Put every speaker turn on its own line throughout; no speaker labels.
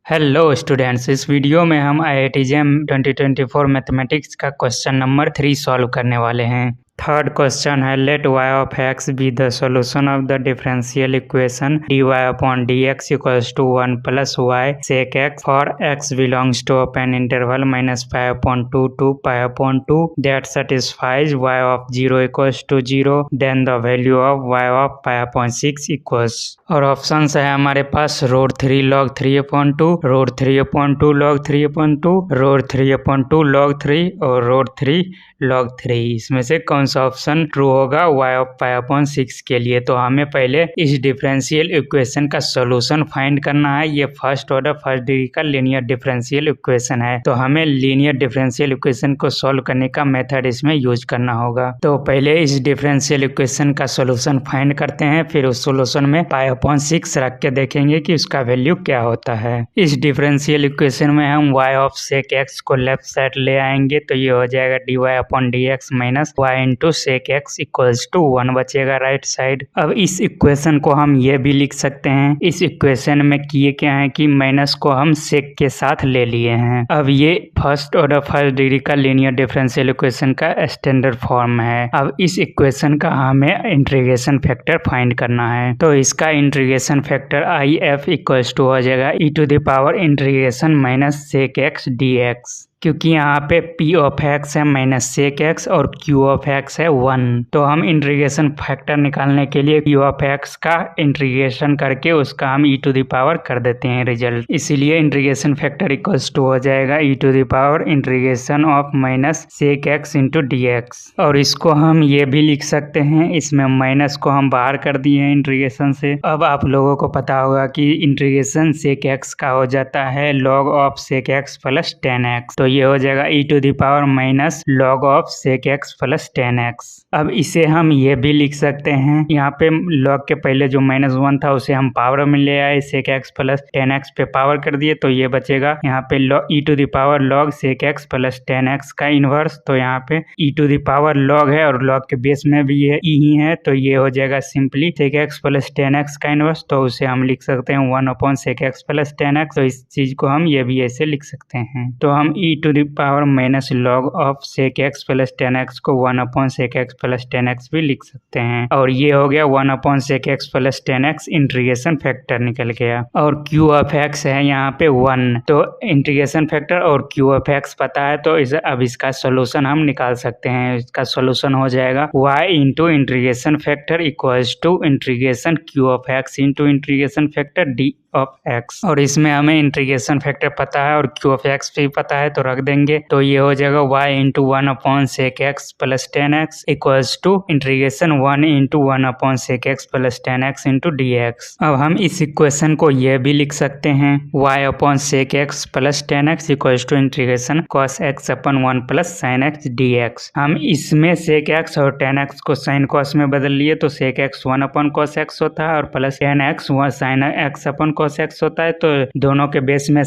Hello students, इस video में हम IIT JEM 2024 मैथमेटिक्स का क्वेश्चन नंबर 3 सॉल्व करने वाले हैं। थर्ड क्वेश्चन है let y of x be the solution of the differential equation dy upon dx equals to 1 plus y sec x for x belongs to open interval -π/2 to π/2 that satisfies y of 0 equals to 0 then the value of y of π/6 equals. और options है हमारे पास root 3 log 3/2, root 3/2 log 3/2, root 3/2 log 3 और root 3 log 3। इसमें से कौन सा option true होगा y ऑफ π/6 के लिए? तो हमें पहले इस डिफरेंशियल इक्वेशन का सॉल्यूशन फाइंड करना है। ये फर्स्ट ऑर्डर फर्स्ट डिग्री का लीनियर डिफरेंशियल इक्वेशन है, तो हमें लीनियर डिफरेंशियल इक्वेशन को सॉल्व करने का मेथड इसमें यूज करना होगा। तो पहले इस डिफरेंशियल इक्वेशन का सॉल्यूशन फाइंड करते हैं, फिर उस सॉल्यूशन में π/6 रख के देखेंगे कि उसका वैल्यू क्या होता है। इस डिफरेंशियल इक्वेशन में हम y ऑफ sec x को लेफ्ट साइड ले आएंगे, तो ये हो जाएगा dy upon dx minus y into sec x equals to 1 बचेगा राइट साइड। अब इस इक्वेशन को हम ये भी लिख सकते हैं, इस इक्वेशन में किए क्या है कि माइनस को हम sec के साथ ले लिए हैं। अब ये फर्स्ट ऑर्डर फर्स्ट डिग्री का लीनियर डिफरेंशियल इक्वेशन का स्टैंडर्ड फॉर्म है। अब इस इक्वेशन का हमें इंटीग्रेशन फैक्टर फाइंड करना है, तो इसका integration factor IF equals to हो जाएगा e to the power integration minus sec x dx, क्योंकि यहाँ पे p ऑफ x है माइनस sec x और q ऑफ x है 1। तो हम इंटीग्रेशन फैक्टर निकालने के लिए p ऑफ x का इंटीग्रेशन करके उसका हम e टू द पावर कर देते हैं रिजल्ट, इसीलिए इंटीग्रेशन फैक्टर इक्वल्स टू हो जाएगा e to the power integration of minus sec x into dx। और इसको हम ये भी लिख सकते हैं, इसमें माइनस को हम बाहर कर दिए हैं इंटीग्रेशन से। अब आप लोगों को पता होगा कि इंटीग्रेशन sec x का हो जाता है log of sec x plus 10x, तो ये हो जाएगा e to the power minus log of sec x plus 10x। अब इसे हम ये भी लिख सकते हैं, यहाँ पे log के पहले जो -1 था उसे हम पावर में ले आए, sec x प्लस 10x पे पावर कर दिए, तो ये बचेगा यहाँ पे e to the power log sec x plus 10x का इनवर्स। तो यहाँ पे e to the power log है और log के बेस में भी ये e ही है, तो ये हो जाएगा simply sec x plus 10x का इनवर्स। तो उसे हम लिख सकते हैं 1 upon sec x plus 10x। तो इस चीज को हम ये भी ऐसे लिख सकते हैं, तो हम e to the power minus log of sec x plus 10x को 1 upon sec x plus 10x भी लिख सकते हैं। और ये हो गया 1 upon sec x plus 10x integration factor निकल गया। और q ऑफ x है यहाँ पे 1, तो इंटीग्रेशन फैक्टर और q ऑफ x पता है, तो अब इसका सोल्यूशन हम निकाल सकते हैं। इसका सोल्यूशन हो जाएगा y into integration factor equals to integration q of x into integration factor d of x। और इसमें हमें इंटीग्रेशन फैक्टर पता है और q ऑफ x भी पता है, तो रख देंगे। तो ये हो जाएगा y into 1 upon sec x plus 10x equals to integration 1 into 1 upon sec x plus 10x into dx। अब हम इस इक्वेशन को ये भी लिख सकते हैं, y upon sec x plus 10x equals to integration cos x upon 1 plus sin x dx। हम इसमें sec x और 10x को sin cos में बदल लिए, तो sec x 1 upon cos x होता है और plus 10x sin x upon cos x होता है। तो दोनों के बेस में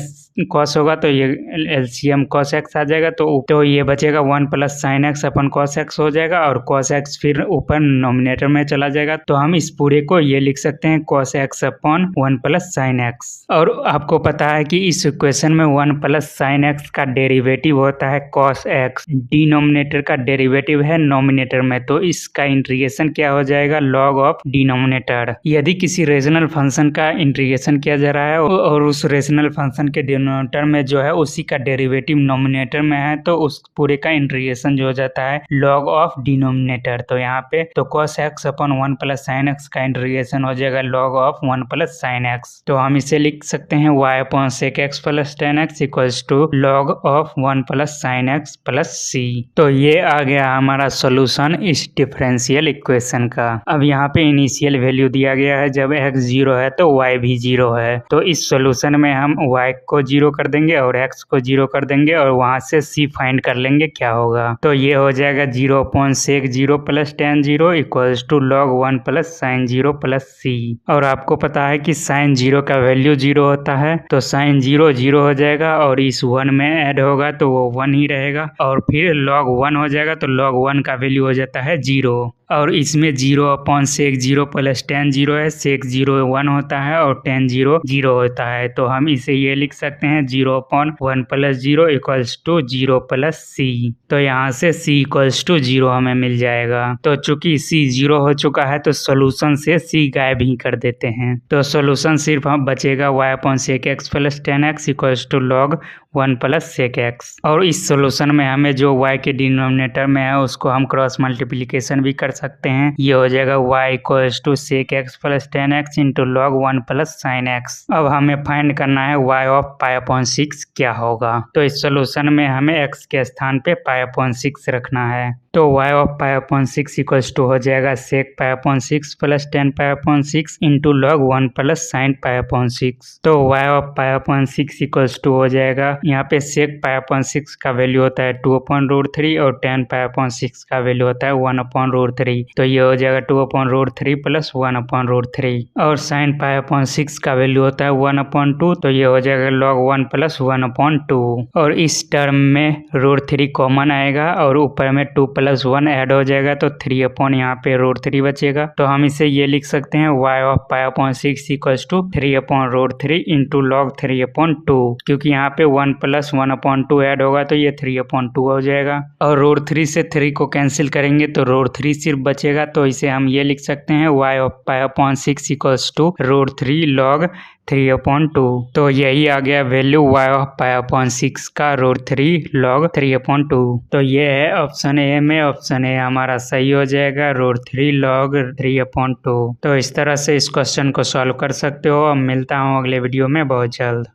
cos होगा, तो ये LCM cos x आ जाएगा, तो ये बचेगा 1 प्लस sin x अपन cos x हो जाएगा और cos x फिर ऊपर नोमिनेटर में चला जाएगा। तो हम इस पूरे को ये लिख सकते हैं cos x upon 1 plus sin x। और आपको पता है कि इस इक्वेशन में 1 प्लस sin x का डेरिवेटिव होता है cos x, डिनोमिनेटर का डेरिवेटिव है नोमिनेटर में, तो इसका इंटीग्रेशन क्या हो जाएगा log ऑफ डिनोमिनेटर। यदि किसी रेशनल फंक्शन का इंटीग्रेशन किया जा रहा है और उस रेशनल फंक्शन के डिनोमिनेटर में जो है उसी का डेरिवेटिव नोमिनेटर में है, तो उस पूरे का इंटीग्रेशन जो हो जाता है log ऑफ डिनोमिनेटर। तो यहाँ पे तो cos x upon 1 plus sin x का इंटीग्रेशन हो जाएगा log of 1 plus sin x। तो हम इसे लिख सकते हैं y upon sec x plus 10x equals to log of 1 plus sin x plus c। तो ये आ गया हमारा सोल्यूशन इस डिफरेंशियल इक्वेशन का। अब यहाँ पे इनिशियल वैल्यू दिया गया है, जब x 0 है तो y भी 0 है, तो इस सॉल्यूशन में हम y को 0 कर देंगे और x को 0 कर देंगे और वहां से c फाइंड कर लेंगे क्या होगा। तो ये हो जाएगा 0 upon sec 0 plus tan 0 equals to log 1 plus sin 0 plus c। और आपको पता है कि sin 0 का वैल्यू 0 होता है, तो sin 0 0 हो जाएगा और इस 1 में ऐड होगा तो वो 1 ही रहेगा, और फिर log 1 हो जाएगा तो log 1 का वैल्यू हो जाता है 0। और इसमें 0/sec 0 प्लस tan 0 है, sec 0 1 होता है और tan 0 0 होता है। तो हम इसे ये लिख सकते हैं 0/1 plus 0 equals to 0 plus c। तो यहाँ से c इक्वल्स टू 0 हमें मिल जाएगा। तो चूंकि c 0 हो चुका है तो सोल्यूशन से c गायब ही कर देते हैं। तो सोल्यूशन सिर्फ हम बचेगा y/sec x plus tan x equals to log 1 plus sec x। और इस सोल्यूशन में हमें जो y के डिनोमिनेटर में है उसको हम क्रॉस मल्टीप्लीकेशन भी कर सकते हैं। ये हो जाएगा y equals to sec x plus tan x into log 1 plus sin x। अब हमें फाइंड करना है y ऑफ π/6 क्या होगा। तो इस सोल्यूशन में हमें x के स्थान पे π/6 रखना है। तो y ऑफ π/6 इक्वल्स टू हो जाएगा sec π/6 plus tan π/6 into log 1 plus sin π/6। तो y ऑफ π/6 इक्वल्स टू हो जाएगा, यहाँ पे sec π/6 का वैल्यू होता है 2/√3 और tan π/6 का वैल्यू होता है 1/√3। तो ये हो जाएगा 2/√3 प्लस 1/√3 और sin π/6 का वैल्यू होता है 1/2। तो ये हो जाएगा log 1 प्लस 1/2। और इस टर्म में √3 कॉमन आएगा और ऊपर में 2 प्लस 1 ऐड हो जाएगा तो 3 यहाँ पे √3 बचेगा। तो हम इसे ये लिख सकते हैं y of π/6 equals to 3/√3 into log 3/2। क्योंकि यहाँ पे 1 प्लस 1/2 ऐड होगा तो ये 3/2 हो जाएगा। और √3 से 3 को कैंसिल करेंगे तो √3 सिर्फ बचेगा। तो इसे हम ये लिख सकते हैं y of π/6 equals to √3 log 3/2। तो यही आ गया वैल्यू y ऑफ π/6 का √3 log 3/2। तो ये है ऑप्शन ए में, ऑप्शन ए हमारा सही हो जाएगा √3 log 3/2। तो इस तरह से इस क्वेश्चन को सॉल्व कर सकते हो। अब मिलता हूँ अगले वीडियो में बहुत जल्द।